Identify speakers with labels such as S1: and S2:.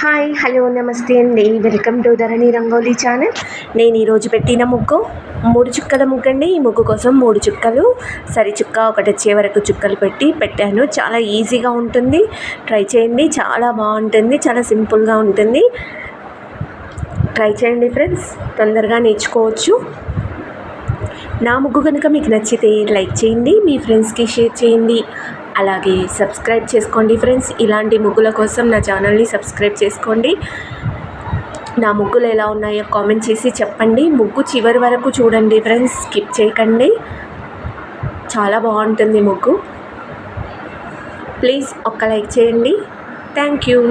S1: Hi hello నమస్తే అండి. Welcome to Dharani rangoli channel. నేను ఈరోజు పెట్టిన ముగ్గు 3 చుక్కల ముగ్గు అండి. ఈ ముగ్గు కోసం 3 చుక్కలు సరి చుక్క ఒకటి వచ్చే వరకు చుక్కలు పెట్టాను. చాలా ఈజీగా ఉంటుంది, ట్రై చేయండి. చాలా బాగుంటుంది, చాలా సింపుల్గా ఉంటుంది. ట్రై చేయండి ఫ్రెండ్స్, తొందరగా నేర్చుకోవచ్చు. నా ముగ్గు కనుక మీకు నచ్చితే లైక్ చేయండి, మీ ఫ్రెండ్స్కి షేర్ చేయండి, అలాగే సబ్స్క్రైబ్ చేసుకోండి ఫ్రెండ్స్. ఇలాంటి ముగ్గుల కోసం నా ఛానల్ని సబ్స్క్రైబ్ చేసుకోండి. నా ముగ్గులు ఎలా ఉన్నాయో కామెంట్ చేసి చెప్పండి. ముగ్గు చివరి వరకు చూడండి ఫ్రెండ్స్, స్కిప్ చేయకండి. చాలా బాగుంటుంది ముగ్గు. ప్లీజ్ ఒక్క లైక్ చేయండి. Thank you.